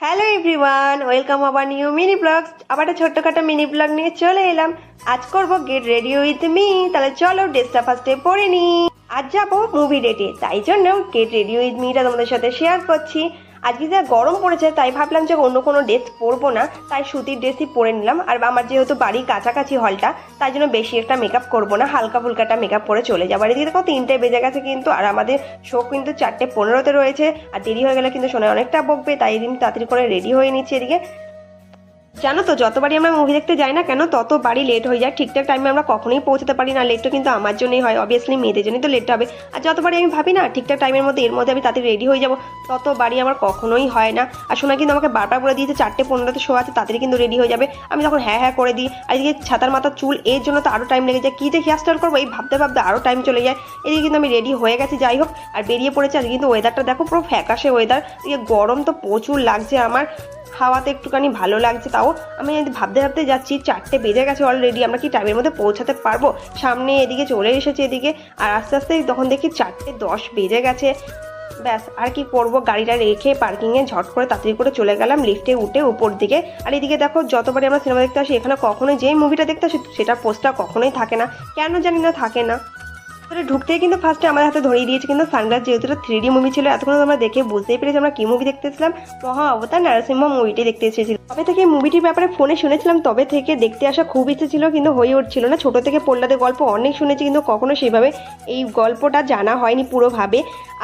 Hello everyone, welcome আবার new mini blogs. আবার একটা ছোট্টখাটো মিনি ব্লগ নিয়ে চলে এলাম। আজ করব গেট রেডি উইথ মি। তাহলে চলো ড্রেসটা ফার্স্টে পরে নি। আজ যাবো মুভি ডেটে, তাই জন্য গেট রেডি উইথ মিটা তোমাদের সাথে শেয়ার করছি। আজকে যা গরম পড়েছে তাই ভাবলাম যে অন্য কোনো ড্রেস পরবো না, তাই সুতির ড্রেসই পরে নিলাম। আর আমার যেহেতু বাড়ির কাছাকাছি হলটা, তাই জন্য বেশি একটা মেকআপ করবো না, হালকা ফুলকাটা মেকআপ করে চলে যাবো। আর এদিকে দেখো 3টে বেজে গেছে কিন্তু, আর আমাদের শো কিন্তু 4:15-তে রয়েছে। আর দেরি হয়ে গেলে কিন্তু সোনায় অনেকটা বকবে, তাই এদিন তাড়াতাড়ি করে রেডি হয়ে নিচ্ছি। এদিকে জানো তো, যতবারই আমরা মুভি দেখতে যাই না কেন, ততবারই লেট হয়ে যায়। ঠিকঠাক টাইমে আমরা কখনোই পৌঁছতে পারি না। লেটটা কিন্তু আমার জন্যই হয়, অবভিয়াসলি মেয়েদের জন্যই তো লেট হবে। আর যতবারই আমি ভাবি না ঠিকঠাক টাইমের মধ্যে এর মধ্যে আমি তাড়াতাড়ি রেডি হয়ে যাবো, ততবারই আমার কখনোই হয় না। আর সোনা কিন্তু আমাকে বারবার বলে দিয়েছে 4:15-তে শো আছে, তাড়াতাড়ি কিন্তু রেডি হয়ে যাবে। আমি তখন হ্যাঁ হ্যাঁ করে দিই। আর এদিকে ছাতার মাথার চুল, এর জন্য তো আরও টাইম লেগে যায়। কী যে হেয়ার স্টাইল করবো এই ভাবতে ভাবতে আরও টাইম চলে যায়। এদিকে কিন্তু আমি রেডি হয়ে গেছি, যাই হোক, আর বেরিয়ে পড়েছে। আর কিন্তু ওয়েদারটা দেখো, পুরো ফ্যাকাশে ওয়েদার। এদিকে গরম তো প্রচুর লাগছে আমার, হাওয়াতে একটুখানি ভালো লাগছে। তাও আমি ভাবতে ভাবতে যাচ্ছি 4টে বেজে গেছে অলরেডি, আমরা কি টাইমের মধ্যে পৌঁছাতে পারবো? সামনে এদিকে চলে এসেছে এদিকে, আর আস্তে আস্তে তখন দেখি 4:10 বেজে গেছে। ব্যাস, আর কি করবো, গাড়িটা রেখে পার্কিংয়ে ঝট করে তাড়াতাড়ি করে চলে গেলাম লিফটে উঠে উপর দিকে। আর এদিকে দেখো, যতবারই আমরা সিনেমা দেখতে আসি এখানে কখনোই যেই মুভিটা দেখতে আসি সেটার পোস্টার কখনোই থাকে না, কেন জানি না থাকে না। ঢুকতেই কিন্তু ফার্স্টে আমাদের হাতে ধরিয়ে দিয়েছে কিন্তু সানগ্লাস, যেহেতু এটা 3D মুভি ছিল। এতক্ষণ আমরা দেখে বুঝতেই পেরেছি আমরা কি মুভি দেখতেছিলাম, মহা অবতার নরসিংহ মুভিটি দেখতে এসেছিলাম। তবে থেকে এই মুভিটির ব্যাপারে ফোনে শুনেছিলাম, তবে থেকে দেখতে আসা খুব ইচ্ছে ছিল, কিন্তু হয়ে উঠছিল না। ছোট থেকে প্রহ্লাদের গল্প অনেক শুনেছি, কিন্তু কখনো সেইভাবে এই গল্পটা জানা হয়নি পুরোভাবে।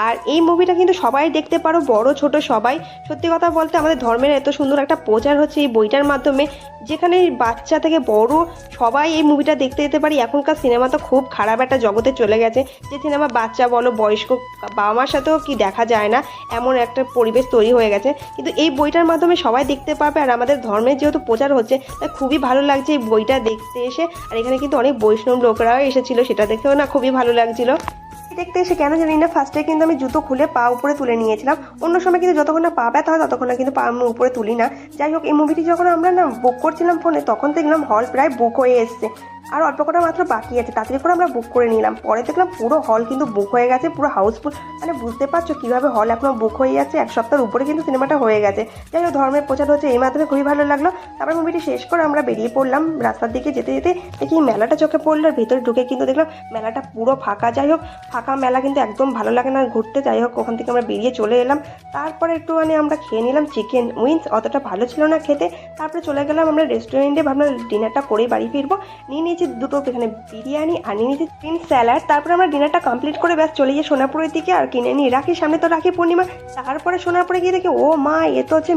আর এই মুভিটা কিন্তু সবাই দেখতে পারো, বড় ছোট সবাই। সত্যি কথা বলতে আমাদের ধর্মের এত সুন্দর একটা প্রচার হচ্ছে এই বইটার মাধ্যমে, যেখানে বাচ্চা থেকে বড় সবাই এই মুভিটা দেখতে যেতে পারি। এখনকার সিনেমা তো খুব খারাপ একটা জগতে চলে গেছে, যে সিনেমা বাচ্চা বলো বয়স্ক বাবা মার সাথেও কি দেখা যায় না, এমন একটা পরিবেশ তৈরি হয়ে গেছে। কিন্তু এই বইটার মাধ্যমে সবাই দেখতে পারবে, আর আমাদের ধর্মের যেহেতু প্রচার হচ্ছে, তাই খুবই ভালো লাগছে এই বইটা দেখতে এসে। আর এখানে কিন্তু অনেক বৈষ্ণব লোকরাও এসেছিল, সেটা দেখেও না খুবই ভালো লাগছিল। দেখতে এসে কেন জানি না ফার্স্টে কিন্তু আমি জুতো খুলে পা উপরে তুলে নিয়েছিলাম। অন্য সময় কিন্তু যতক্ষণ না পা ব্যথা হয় ততক্ষণ না কিন্তু পা আমি উপরে তুলি না। যাই হোক, এই মুভিটি যখন আমরা না বুক করছিলাম ফোনে, তখন দেখলাম হল প্রায় বুক হয়ে এসছে, আর অল্প কটা মাত্র বাকি আছে। তাড়াতাড়ি করে আমরা বুক করে নিলাম। পরে দেখলাম পুরো হল কিন্তু বুক হয়ে গেছে, পুরো হাউসফুল। মানে বুঝতে পারছো কিভাবে হল এখনো বুক হয়ে যাচ্ছে, এক সপ্তাহের উপরে কিন্তু সিনেমাটা হয়ে গেছে। যাই হোক, ধর্মের প্রচার হচ্ছে এই মাধ্যমে, খুবই ভালো লাগলো। তারপর মুভিটি শেষ করে আমরা বেরিয়ে পড়লাম। রাস্তার দিকে যেতে যেতে দেখি মেলাটা চোখে পড়লো, আর ভেতরে ঢুকে কিন্তু দেখলাম মেলাটা পুরো ফাঁকা। যাই হোক, ফাঁকা মেলা কিন্তু একদম ভালো লাগে না ঘুরতে। যাই হোক, ওখান থেকে আমরা বেরিয়ে চলে এলাম। তারপরে একটুখানি আমরা খেয়ে নিলাম চিকেন উইংস, অতটা ভালো ছিল না খেতে। তারপরে চলে গেলাম আমরা রেস্টুরেন্টে, ভাবলাম ডিনারটা করেই বাড়ি ফিরবো। নিয়ে নিয়েছি দুটো এখানে বিরিয়ানি, আর নিয়ে নিয়েছি চিকেন স্যালাড। তারপরে আমরা ডিনারটা কমপ্লিট করে ব্যাস চলে যাই সোনাপুরের দিকে। আর কিনে নিই রাখি, সামনে তো রাখি পূর্ণিমা। তারপরে সোনাপুরে গিয়ে দেখি ও মা, এ তো হচ্ছে